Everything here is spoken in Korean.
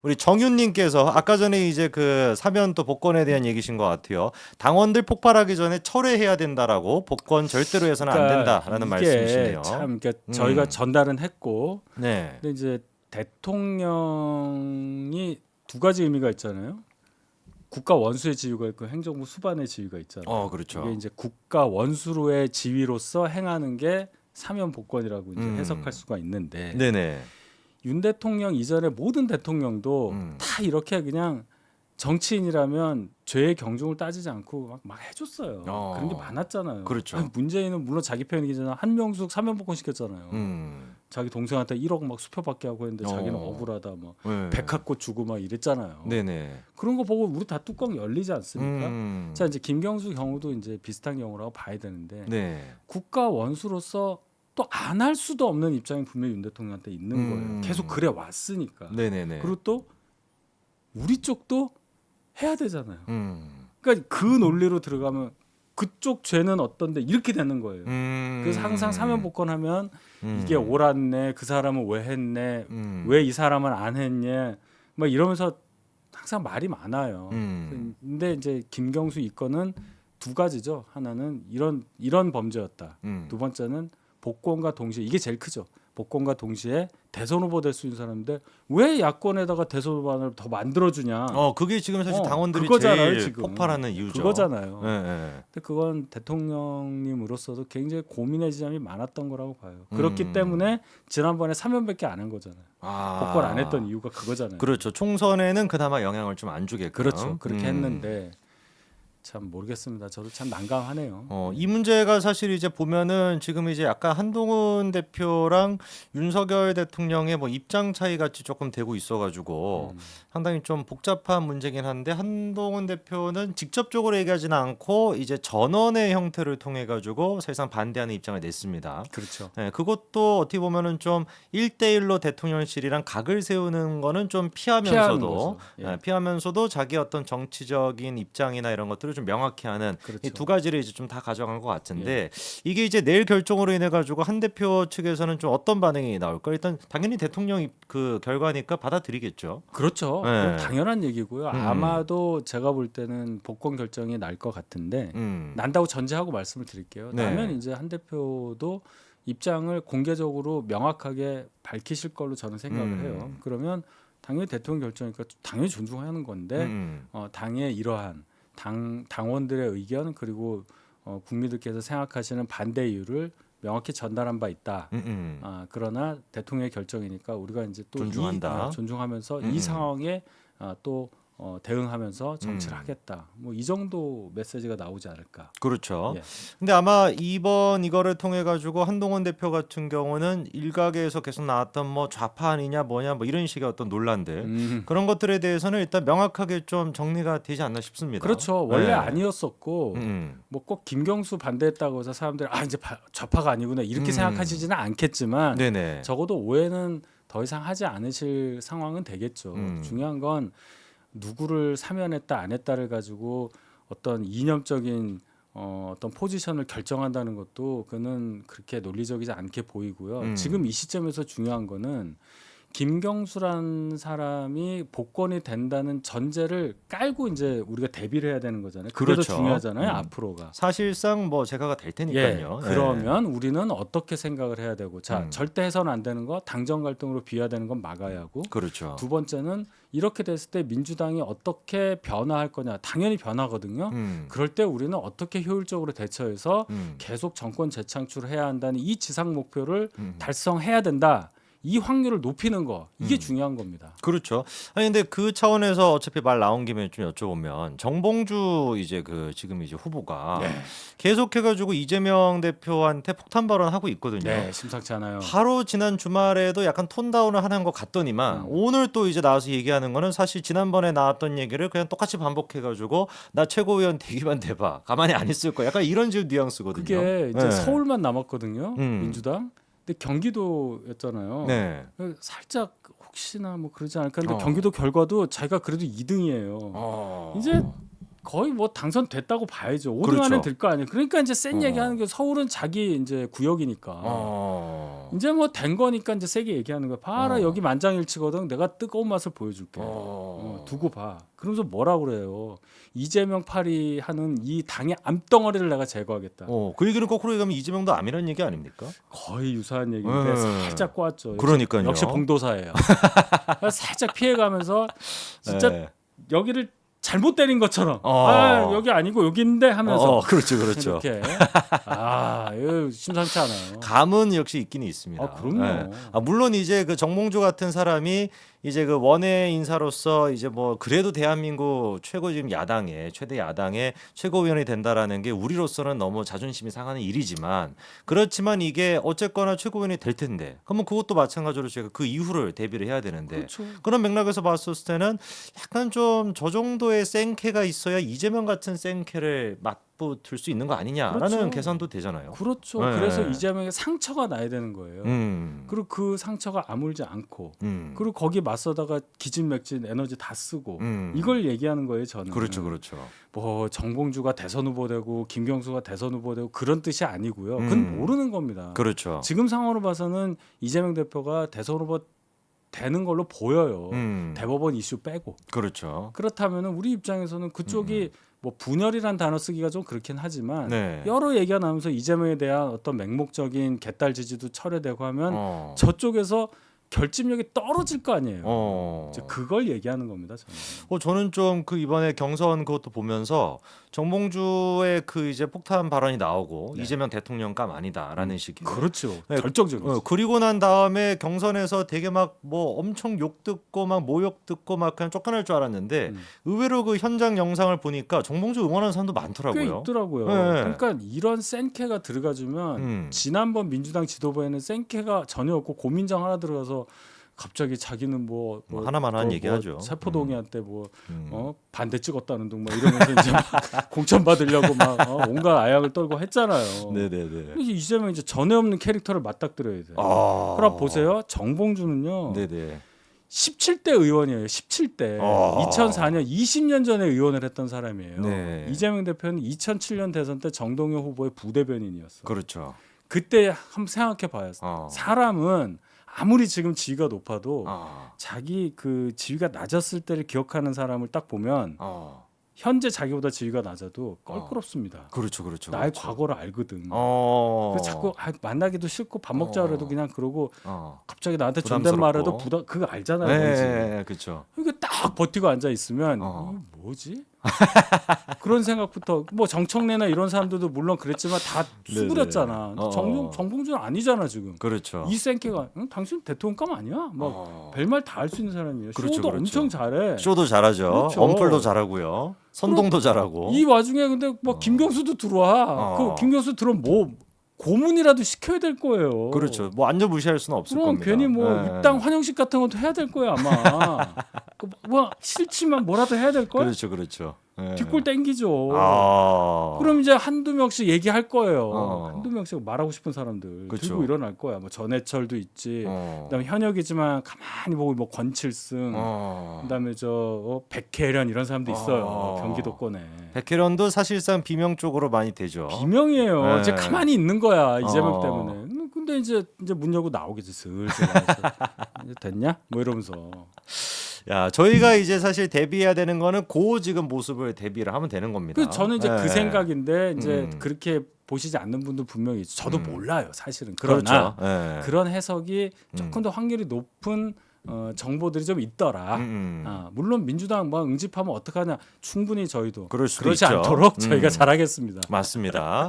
우리 정윤님께서 아까 전에 이제 그 사면 또 복권에 대한 얘기신 것 같아요. 당원들 폭발하기 전에 철회해야 된다라고 복권 절대로 해서는 안 그러니까 된다라는 이게 말씀이시네요. 참 그러니까 저희가 음, 전달은 했고 네. 근데 이제 대통령이 두 가지 의미가 있잖아요. 국가 원수의 지위가 있고 행정부 수반의 지위가 있잖아요. 이게 그렇죠. 이제 국가 원수로의 지위로서 행하는 게 사면 복권이라고 이제 해석할 음, 수가 있는데 네네. 윤 대통령 이전에 모든 대통령도 음, 다 이렇게 그냥 정치인이라면 죄의 경중을 따지지 않고 막 해줬어요. 그런 게 어, 많았잖아요. 아니, 그렇죠. 문재인은 물론 자기 편이잖아. 한명숙 사면복권 시켰잖아요. 음, 자기 동생한테 1억 막 수표받게 하고 했는데 자기는 어, 억울하다 막 네. 백합꽃 주고 막 이랬잖아요. 네네. 그런 거 보고 우리 다 뚜껑 열리지 않습니까? 자 음, 이제 김경수 경우도 이제 비슷한 경우라고 봐야 되는데 네. 국가 원수로서 또 안 할 수도 없는 입장이 분명히 윤 대통령한테 있는 거예요. 계속 그래 왔으니까. 네네네. 그리고 또 우리 쪽도 해야 되잖아요. 음, 그러니까 그 논리로 들어가면 그쪽 죄는 어떤데 이렇게 되는 거예요. 그래서 항상 사면 음, 복권하면 이게 음, 옳았네, 그 사람은 왜 했네, 왜 음, 이 사람은 안 했냐, 막 이러면서 항상 말이 많아요. 음, 근데 이제 김경수 이 건은 두 가지죠. 하나는 이런 범죄였다. 두 음. 번째는 복권과 동시에 이게 제일 크죠. 복권과 동시에 대선 후보 될 수 있는 사람인데 왜 야권에다가 대선 후보를 더 만들어주냐? 그게 지금 사실 당원들이 그거잖아요 제일 지금. 폭발하는 이유죠. 예, 그거잖아요. 예. 근데 그건 대통령님으로서도 굉장히 고민의 지점이 많았던 거라고 봐요. 그렇기 음. 때문에 지난번에 사면밖에 안 한 거잖아요. 복권 안 했던 아, 이유가 그거잖아요. 그렇죠. 총선에는 그나마 영향을 좀 안 그렇죠. 주게끔. 그렇게 했는데 참 모르겠습니다. 저도 참 난감하네요. 이 문제가 사실 이제 보면은 지금 이제 약간 한동훈 대표랑 윤석열 대통령의 뭐 입장 차이 같이 조금 되고 있어가지고 음, 상당히 좀 복잡한 문제긴 한데 한동훈 대표는 직접적으로 얘기하지는 않고 이제 전원의 형태를 통해 가지고 사실상 반대하는 입장을 냈습니다. 그렇죠. 네, 그것도 어떻게 보면은 좀 1대1로 대통령실이랑 각을 세우는 거는 좀 피하는 피하면서도 거죠. 예, 피하면서도 자기 어떤 정치적인 입장이나 이런 것들을 좀 명확히 하는 이 두 그렇죠. 가지를 이제 좀 다 가져간 것 예. 같은데 이게 이제 내일 결정으로 인해 가지고 한 대표 측에서는 좀 어떤 반응이 나올까? 일단 당연히 대통령 그 결과니까 받아들이겠죠. 그렇죠. 그건 네. 당연한 얘기고요. 음, 아마도 제가 볼 때는 복권 결정이 날 것 같은데 난다고 전제하고 말씀을 드릴게요. 나면 네. 이제 한 대표도 입장을 공개적으로 명확하게 밝히실 걸로 저는 생각을 해요. 음, 그러면 당연히 대통령 결정이니까 당연히 존중하는 건데 음, 당의 이러한 당원들의 의견 그리고 국민들께서 생각하시는 반대 이유를 명확히 전달한 바 있다. 음, 음. 그러나 대통령의 결정이니까 우리가 이제 또 존중한다. 존중하면서 이 음. 상황에 또 대응하면서 정치를 음. 하겠다. 뭐 이 정도 메시지가 나오지 않을까. 그렇죠. 예. 근데 아마 이번 이거를 통해 가지고 한동훈 대표 같은 경우는 일각에서 계속 나왔던 뭐 좌파 아니냐 뭐냐 뭐 이런 식의 어떤 논란들 음, 그런 것들에 대해서는 일단 명확하게 좀 정리가 되지 않나 싶습니다. 그렇죠. 원래 네. 아니었었고 음. 뭐 꼭 김경수 반대했다고 해서 사람들이 이제 좌파가 아니구나 이렇게 음. 생각하시지는 않겠지만 네네. 적어도 오해는 더 이상 하지 않으실 상황은 되겠죠. 음. 중요한 건 누구를 사면했다 안 했다를 가지고 어떤 이념적인 어떤 포지션을 결정한다는 것도 그는 그렇게 논리적이지 않게 보이고요. 지금 이 시점에서 중요한 거는 김경수란 사람이 복권이 된다는 전제를 깔고 이제 우리가 대비를 해야 되는 거잖아요. 그게 더 그렇죠. 중요하잖아요. 앞으로가. 사실상 뭐 제가가 될 예, 테니까요. 예. 그러면 우리는 어떻게 생각을 해야 되고, 자, 음. 절대 해서는 안 되는 거, 당정 갈등으로 비화되는 건 막아야 하고, 그렇죠. 두 번째는 이렇게 됐을 때 민주당이 어떻게 변화할 거냐, 당연히 변하거든요. 음. 그럴 때 우리는 어떻게 효율적으로 대처해서 음. 계속 정권 재창출을 해야 한다는 이 지상 목표를 음. 달성해야 된다. 이 확률을 높이는 거, 이게 음. 중요한 겁니다. 그렇죠. 아니 근데 그 차원에서 어차피 말 나온 김에 좀 여쭤보면 정봉주 이제 그 지금 이제 후보가 네, 계속해가지고 이재명 대표한테 폭탄 발언하고 있거든요. 네, 심상치 않아요. 바로 지난 주말에도 약간 톤 다운을 하는 것 같더니만 음. 오늘 또 이제 나와서 얘기하는 거는 사실 지난번에 나왔던 얘기를 그냥 똑같이 반복해가지고 나 최고위원 되기만 돼봐 가만히 안 있을 거야. 약간 이런 질 뉘앙스거든요. 그게 이제 네. 서울만 남았거든요. 음. 민주당. 근데 경기도였잖아요. 네. 살짝 혹시나 뭐 그러지 않을까 근데 어. 경기도 결과도 자기가 그래도 2등이에요. 어. 이제 거의 뭐 당선됐다고 봐야죠. 5등 그렇죠. 안에 들 거 아니에요. 그러니까 이제 센 어. 얘기하는 게 서울은 자기 이제 구역이니까. 이제 뭐 된 거니까 이제 세게 얘기하는 거야. 봐라 여기 만장일치거든. 내가 뜨거운 맛을 보여줄게. 두고 봐. 그러면서 뭐라 그래요. 이재명 파리 하는 이 당의 암덩어리를 내가 제거하겠다. 그 얘기는 거꾸로 얘기하면 이재명도 암이라는 얘기 아닙니까? 거의 유사한 얘기인데 살짝 꼬았죠. 그러니까요. 역시 봉도사예요. 살짝 피해가면서 진짜 네. 여기를 잘못 때린 것처럼 여기 아니고 여기인데 하면서 그렇죠. 이렇게 이거 심상치 않아요. 감은 역시 있긴 있습니다. 그럼요. 물론 이제 그 정몽주 같은 사람이 이제 그 원외 인사로서 이제 뭐 그래도 대한민국 최고 지금 야당의 최대 야당의 최고위원이 된다라는 게 우리로서는 너무 자존심이 상하는 일이지만 그렇지만 이게 어쨌거나 최고위원이 될 텐데 그러면 그것도 마찬가지로 제가 그 이후를 대비를 해야 되는데 그렇죠. 그런 맥락에서 봤을 때는 약간 좀 저 정도의 생캐가 있어야 이재명 같은 생캐를 맞붙을 수 있는 거 아니냐라는 그렇죠. 계산도 되잖아요. 그렇죠. 네. 그래서 이재명의 상처가 나야 되는 거예요. 그리고 그 상처가 아물지 않고 그리고 거기 맞서다가 기진맥진 에너지 다 쓰고 이걸 얘기하는 거예요. 저는. 그렇죠. 뭐 정봉주가 대선 후보 되고 김경수가 대선 후보 되고 그런 뜻이 아니고요. 그건 모르는 겁니다. 그렇죠. 지금 상황으로 봐서는 이재명 대표가 대선 후보 되는 걸로 보여요. 대법원 이슈 빼고. 그렇죠. 그렇다면 우리 입장에서는 그쪽이 뭐 분열이란 단어 쓰기가 좀 그렇긴 하지만 네. 여러 얘기가 나오면서 이재명에 대한 어떤 맹목적인 개딸 지지도 철회되고 하면 저쪽에서 결집력이 떨어질 거 아니에요. 이제 그걸 얘기하는 겁니다. 저는 좀 그 이번에 경선 그것도 보면서 정봉주의 그 이제 폭탄 발언이 나오고 네. 이재명 대통령감 아니다라는 식의. 그렇죠. 네, 결정적이죠. 그리고 난 다음에 경선에서 되게 막 뭐 엄청 욕 듣고 막 모욕 듣고 막 그냥 쫓겨날 줄 알았는데 의외로 그 현장 영상을 보니까 정봉주 응원하는 사람도 꽤 많더라고요. 있더라고요. 네. 그러니까 이런 센케가 들어가주면 지난번 민주당 지도부에는 센케가 전혀 없고 고민정 하나 들어가서 갑자기 자기는 뭐 하나만 하는 얘기하죠. 세포동의한테 반대 찍었다는 등 뭐 이러면서 이제 막 공천 받으려고 막 온갖 아약을 떨고 했잖아요. 네네네. 그래서 이재명 이제 전에 없는 캐릭터를 맞닥뜨려야 돼요. 그럼 보세요. 정봉주는요. 네네. 17대 의원이에요. 17대. 2004년 20년 전에 의원을 했던 사람이에요. 네. 이재명 대표는 2007년 대선 때 정동영 후보의 부대변인이었어요. 그렇죠. 그때 한번 생각해 봐요. 사람은 아무리 지금 지위가 높아도 자기 그 지위가 낮았을 때를 기억하는 사람을 딱 보면 현재 자기보다 지위가 낮아도 껄끄럽습니다. 그렇죠. 나의 과거를 알거든. 그래서 자꾸 만나기도 싫고 밥 먹자 그래도 그냥 그러고 갑자기 나한테 존댓말해도 그거 알잖아요. 네, 그렇죠. 이게 딱 버티고 앉아 있으면 이거 뭐지? 그런 생각부터 뭐 정청래나 이런 사람들도 물론 그랬지만 다 수그렸잖아. 정봉주는 아니잖아 지금. 그렇죠. 이센케가 당신 대통령감 아니야? 막 별말 다 할 수 있는 사람이에요. 쇼도 엄청 잘해. 쇼도 잘하죠. 그렇죠. 언플도 잘하고요. 선동도 잘하고. 이 와중에 근데 뭐 김경수도 들어와. 그 김경수 들어오면 뭐 고문이라도 시켜야 될 거예요. 그렇죠. 뭐 완전 무시할 수는 없을 그럼 겁니다. 괜히 뭐 입당 환영식 같은 것도 해야 될 거야 아마. 뭐 싫지만 뭐라도 해야 될 걸. 그렇죠. 뒷골 땡기죠. 그럼 이제 한두 명씩 얘기할 거예요. 한두 명씩 말하고 싶은 사람들 들고 일어날 거야. 뭐 전해철도 있지. 그다음에 현역이지만 가만히 보고 뭐 권칠승. 그다음에 저 백혜련 이런 사람도 있어요. 경기도권에. 백혜련도 사실상 비명 쪽으로 많이 되죠. 비명이에요. 이제 가만히 있는 거야 이재명 때문에. 근데 이제 문 열고 나오겠지 슬슬. 이제 됐냐? 뭐 이러면서. 야, 저희가 이제 사실 대비해야 되는 거는 그 지금 모습을 대비를 하면 되는 겁니다. 그 저는 이제 그 생각인데 이제 그렇게 보시지 않는 분들 분명히 있죠. 저도 몰라요, 사실은. 그러나 그런 해석이 조금 더 확률이 높은 정보들이 좀 있더라. 물론 민주당 뭐 응집하면 어떡하냐. 충분히 저희도 그러지 않도록 저희가 잘하겠습니다. 맞습니다.